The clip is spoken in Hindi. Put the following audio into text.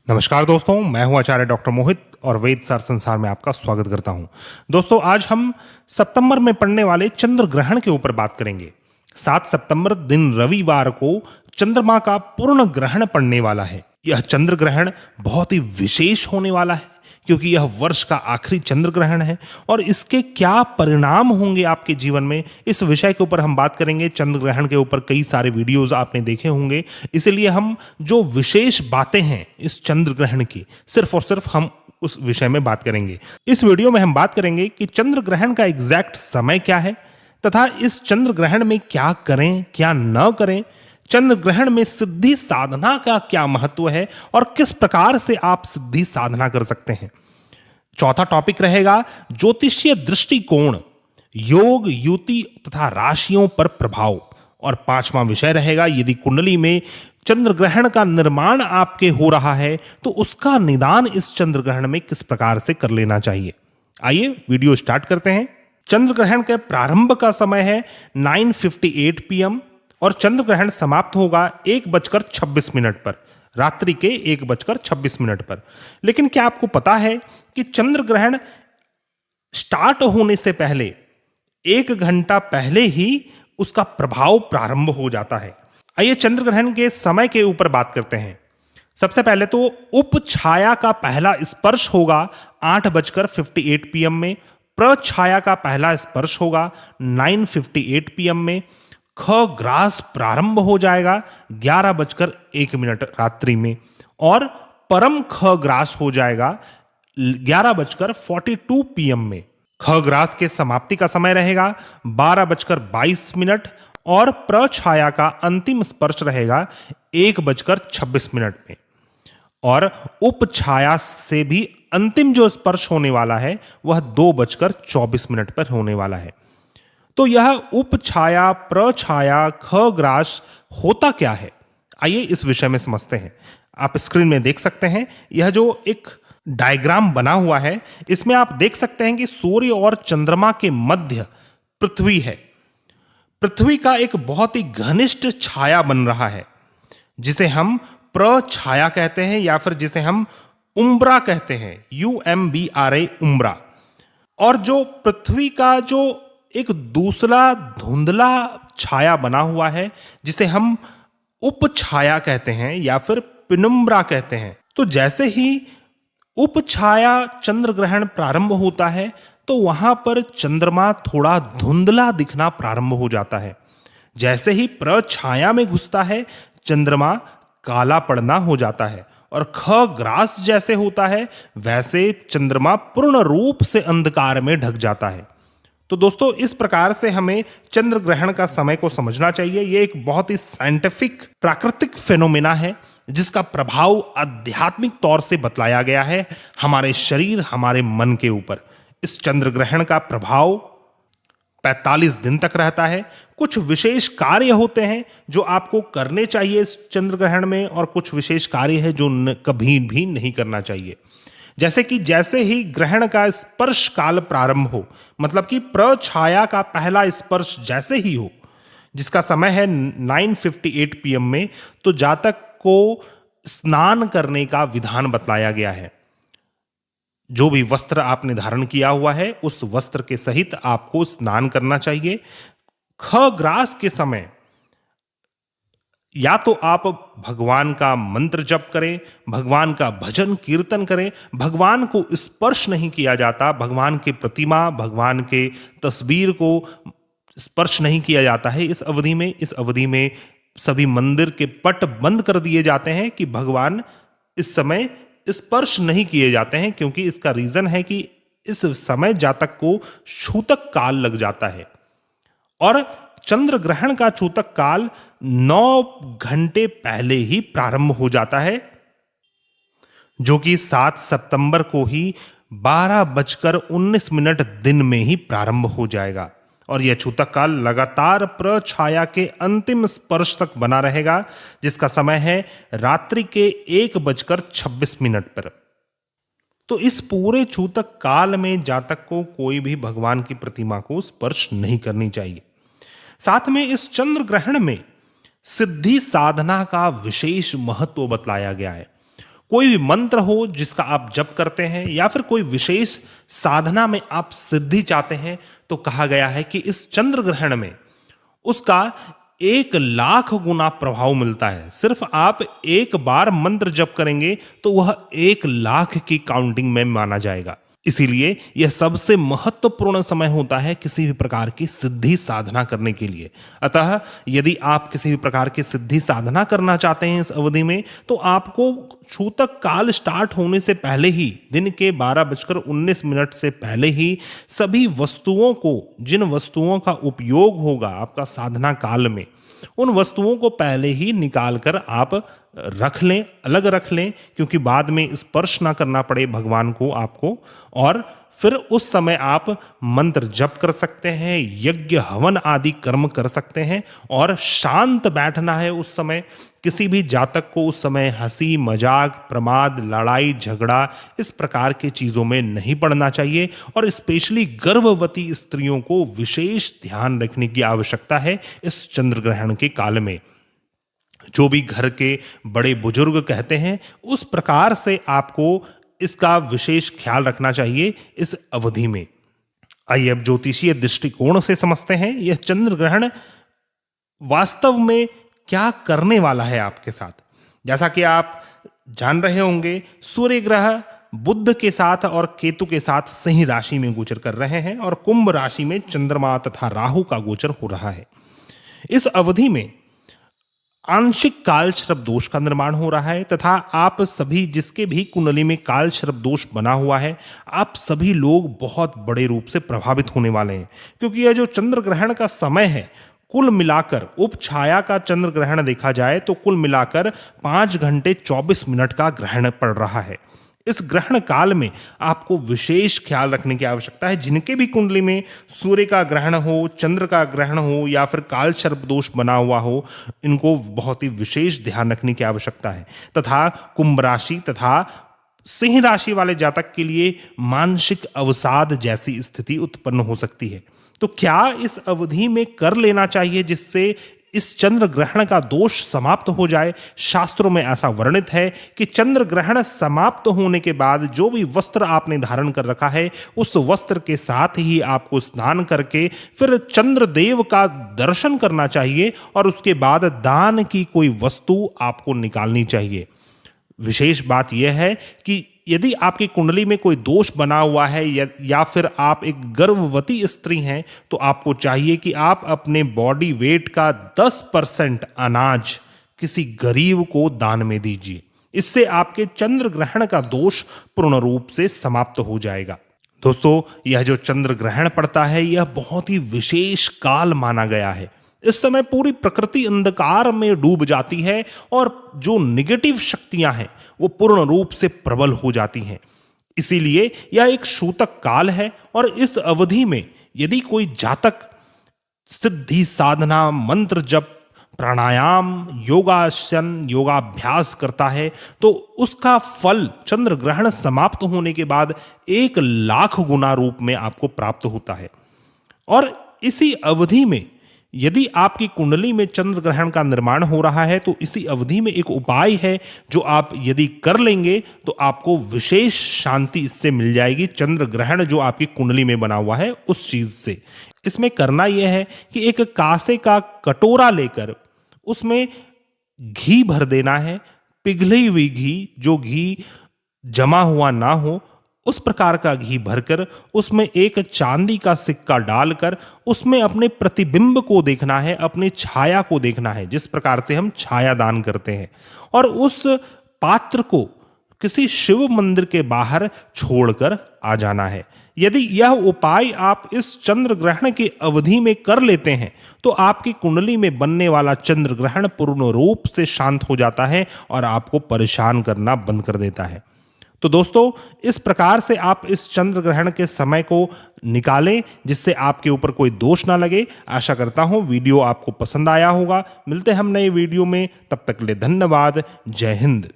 नमस्कार दोस्तों, मैं हूं आचार्य डॉक्टर मोहित और वेद सार संसार में आपका स्वागत करता हूं। दोस्तों, आज हम सितंबर में पड़ने वाले चंद्र ग्रहण के ऊपर बात करेंगे। 7 सितंबर दिन रविवार को चंद्रमा का पूर्ण ग्रहण पड़ने वाला है। यह चंद्र ग्रहण बहुत ही विशेष होने वाला है क्योंकि यह वर्ष का आखिरी चंद्र ग्रहण है और इसके क्या परिणाम होंगे आपके जीवन में, इस विषय के ऊपर हम बात करेंगे। चंद्र ग्रहण के ऊपर कई सारे वीडियोस आपने देखे होंगे, इसलिए हम जो विशेष बातें हैं इस चंद्र ग्रहण की सिर्फ और सिर्फ हम उस विषय में बात करेंगे। इस वीडियो में हम बात करेंगे कि चंद्र ग्रहण का एग्जैक्ट समय क्या है तथा इस चंद्र ग्रहण में क्या करें क्या न करें, चंद्र ग्रहण में सिद्धि साधना का क्या महत्व है और किस प्रकार से आप सिद्धि साधना कर सकते हैं। चौथा टॉपिक रहेगा ज्योतिषीय दृष्टिकोण, योग, युति तथा राशियों पर प्रभाव। और पांचवा विषय रहेगा यदि कुंडली में चंद्र ग्रहण का निर्माण आपके हो रहा है तो उसका निदान इस चंद्र ग्रहण में किस प्रकार से कर लेना चाहिए। आइए वीडियो स्टार्ट करते हैं। चंद्र ग्रहण के प्रारंभ का समय है 9:58 PM और चंद्र ग्रहण समाप्त होगा 1:26 पर, रात्रि के 1:26 पर। लेकिन क्या आपको पता है कि चंद्र ग्रहण स्टार्ट होने से पहले 1 घंटा पहले ही उसका प्रभाव प्रारंभ हो जाता है। आइए चंद्र ग्रहण के समय के ऊपर बात करते हैं। सबसे पहले तो उप छाया का पहला स्पर्श होगा 8:58 PM में, प्रछाया का पहला स्पर्श होगा 9:58 PM में, ख ग्रास प्रारंभ हो जाएगा 11:01 रात्रि में और परम ख ग्रास हो जाएगा 11:42 PM में। ख ग्रास के समाप्ति का समय रहेगा 12:22 और प्रछाया का अंतिम स्पर्श रहेगा 1:26 में और उप छाया से भी अंतिम जो स्पर्श होने वाला है वह 2:24 पर होने वाला है। तो यह उप छाया प्रछाया ख ग्रास होता क्या है, आइए इस विषय में समझते हैं। आप स्क्रीन में देख सकते हैं यह जो एक डायग्राम बना हुआ है, इसमें आप देख सकते हैं कि सूर्य और चंद्रमा के मध्य पृथ्वी है। पृथ्वी का एक बहुत ही घनिष्ठ छाया बन रहा है जिसे हम प्रछाया कहते हैं या फिर जिसे हम उम्ब्रा कहते हैं, UMBRA, उम्ब्रा। और जो पृथ्वी का जो एक दूसरा धुंधला छाया बना हुआ है जिसे हम उप छाया कहते हैं या फिर पेनुम्ब्रा कहते हैं। तो जैसे ही उप छाया चंद्र ग्रहण प्रारंभ होता है तो वहां पर चंद्रमा थोड़ा धुंधला दिखना प्रारंभ हो जाता है। जैसे ही प्रछाया में घुसता है चंद्रमा काला पड़ना हो जाता है और ख ग्रास जैसे होता है वैसे चंद्रमा पूर्ण रूप से अंधकार में ढक जाता है। तो दोस्तों, इस प्रकार से हमें चंद्र ग्रहण का समय को समझना चाहिए। यह एक बहुत ही साइंटिफिक प्राकृतिक फेनोमेना है जिसका प्रभाव आध्यात्मिक तौर से बतलाया गया है हमारे शरीर हमारे मन के ऊपर। इस चंद्र ग्रहण का प्रभाव 45 दिन तक रहता है। कुछ विशेष कार्य होते हैं जो आपको करने चाहिए इस चंद्र ग्रहण में और कुछ विशेष कार्य है जो कभी भी नहीं करना चाहिए। जैसे कि जैसे ही ग्रहण का स्पर्श काल प्रारंभ हो, मतलब कि प्रछाया का पहला स्पर्श जैसे ही हो जिसका समय है 9:58 PM में, तो जातक को स्नान करने का विधान बतलाया गया है। जो भी वस्त्र आपने धारण किया हुआ है उस वस्त्र के सहित आपको स्नान करना चाहिए। ख ग्रास के समय या तो आप भगवान का मंत्र जप करें, भगवान का भजन कीर्तन करें। भगवान को स्पर्श नहीं किया जाता, भगवान के प्रतिमा, भगवान के तस्वीर को स्पर्श नहीं किया जाता है इस अवधि में। इस अवधि में सभी मंदिर के पट बंद कर दिए जाते हैं कि भगवान इस समय स्पर्श नहीं किए जाते हैं, क्योंकि इसका रीजन है कि इस समय जातक को छूतक काल लग जाता है और चंद्र ग्रहण का छूतक काल 9 घंटे पहले ही प्रारंभ हो जाता है, जो कि 7 सितंबर को ही 12:19 दिन में ही प्रारंभ हो जाएगा और यह छूतक काल लगातार प्रछाया के अंतिम स्पर्श तक बना रहेगा जिसका समय है रात्रि के 1:26 पर। तो इस पूरे छूतक काल में जातक को कोई भी भगवान की प्रतिमा को स्पर्श नहीं करनी चाहिए। साथ में इस चंद्र ग्रहण में सिद्धि साधना का विशेष महत्व बतलाया गया है। कोई भी मंत्र हो जिसका आप जप करते हैं या फिर कोई विशेष साधना में आप सिद्धि चाहते हैं, तो कहा गया है कि इस चंद्र ग्रहण में उसका 1,00,000 गुना प्रभाव मिलता है। सिर्फ आप एक बार मंत्र जप करेंगे तो वह 1,00,000 की काउंटिंग में माना जाएगा। इसीलिए यह सबसे महत्वपूर्ण समय होता है किसी भी प्रकार की सिद्धि साधना करने के लिए। अतः यदि आप किसी भी प्रकार की सिद्धि साधना करना चाहते हैं इस अवधि में, तो आपको छूतक काल स्टार्ट होने से पहले ही, दिन के 12:19 से पहले ही सभी वस्तुओं को, जिन वस्तुओं का उपयोग होगा आपका साधना काल में, उन वस्तुओं को पहले ही निकाल कर आप रख लें, अलग रख लें, क्योंकि बाद में स्पर्श ना करना पड़े भगवान को आपको। और फिर उस समय आप मंत्र जप कर सकते हैं, यज्ञ हवन आदि कर्म कर सकते हैं और शांत बैठना है उस समय। किसी भी जातक को उस समय हंसी मजाक, प्रमाद, लड़ाई झगड़ा इस प्रकार की चीज़ों में नहीं पड़ना चाहिए। और स्पेशली गर्भवती स्त्रियों को विशेष ध्यान रखने की आवश्यकता है इस चंद्र ग्रहण के काल में। जो भी घर के बड़े बुजुर्ग कहते हैं, उस प्रकार से आपको इसका विशेष ख्याल रखना चाहिए इस अवधि में। आइए अब ज्योतिषीय दृष्टिकोण से समझते हैं यह चंद्र ग्रहण वास्तव में क्या करने वाला है आपके साथ। जैसा कि आप जान रहे होंगे, सूर्य ग्रह बुध के साथ और केतु के साथ सिंह राशि में गोचर कर रहे हैं और कुंभ राशि में चंद्रमा तथा राहु का गोचर हो रहा है। इस अवधि में आंशिक कालसर्प दोष का निर्माण हो रहा है तथा आप सभी, जिसके भी कुंडली में कालसर्प दोष बना हुआ है, आप सभी लोग बहुत बड़े रूप से प्रभावित होने वाले हैं। क्योंकि यह जो चंद्र ग्रहण का समय है, कुल मिलाकर उप छाया का चंद्र ग्रहण देखा जाए तो कुल मिलाकर 5 घंटे 24 मिनट का ग्रहण पड़ रहा है। इस ग्रहण काल में आपको विशेष ख्याल रखने की आवश्यकता है। जिनके भी कुंडली में सूर्य का ग्रहण हो, चंद्र का ग्रहण हो या फिर कालसर्प दोष बना हुआ हो, इनको बहुत ही विशेष ध्यान रखने की आवश्यकता है। तथा कुंभ राशि तथा सिंह राशि वाले जातक के लिए मानसिक अवसाद जैसी स्थिति उत्पन्न हो सकती है। तो क्या इस अवधि में कर लेना चाहिए जिससे इस चंद्र ग्रहण का दोष समाप्त हो जाए? शास्त्रों में ऐसा वर्णित है कि चंद्र ग्रहण समाप्त होने के बाद जो भी वस्त्र आपने धारण कर रखा है, उस वस्त्र के साथ ही आपको स्नान करके फिर चंद्र देव का दर्शन करना चाहिए और उसके बाद दान की कोई वस्तु आपको निकालनी चाहिए। विशेष बात यह है कि यदि आपकी कुंडली में कोई दोष बना हुआ है या फिर आप एक गर्भवती स्त्री हैं, तो आपको चाहिए कि आप अपने बॉडी वेट का 10% अनाज किसी गरीब को दान में दीजिए। इससे आपके चंद्र ग्रहण का दोष पूर्ण रूप से समाप्त हो जाएगा। दोस्तों, यह जो चंद्र ग्रहण पड़ता है, यह बहुत ही विशेष काल माना गया है। इस समय पूरी प्रकृति अंधकार में डूब जाती है और जो निगेटिव शक्तियां हैं वो पूर्ण रूप से प्रबल हो जाती हैं। इसीलिए यह एक सूतक काल है और इस अवधि में यदि कोई जातक सिद्धि साधना, मंत्र जप, प्राणायाम, योगासन, योगाभ्यास करता है तो उसका फल चंद्र ग्रहण समाप्त होने के बाद 1,00,000 गुना रूप में आपको प्राप्त होता है। और इसी अवधि में यदि आपकी कुंडली में चंद्र ग्रहण का निर्माण हो रहा है तो इसी अवधि में एक उपाय है जो आप यदि कर लेंगे तो आपको विशेष शांति इससे मिल जाएगी। चंद्र ग्रहण जो आपकी कुंडली में बना हुआ है उस चीज से। इसमें करना यह है कि एक कांसे का कटोरा लेकर उसमें घी भर देना है। पिघली हुई घी, जो घी जमा हुआ ना हो, उस प्रकार का घी भरकर उसमें एक चांदी का सिक्का डालकर उसमें अपने प्रतिबिंब को देखना है, अपनी छाया को देखना है, जिस प्रकार से हम छाया दान करते हैं। और उस पात्र को किसी शिव मंदिर के बाहर छोड़कर आ जाना है। यदि यह उपाय आप इस चंद्र ग्रहण की अवधि में कर लेते हैं तो आपकी कुंडली में बनने वाला चंद्र ग्रहण पूर्ण रूप से शांत हो जाता है और आपको परेशान करना बंद कर देता है। तो दोस्तों, इस प्रकार से आप इस चंद्र ग्रहण के समय को निकालें जिससे आपके ऊपर कोई दोष ना लगे। आशा करता हूं वीडियो आपको पसंद आया होगा। मिलते हैं हम नए वीडियो में, तब तक के लिए धन्यवाद। जय हिंद।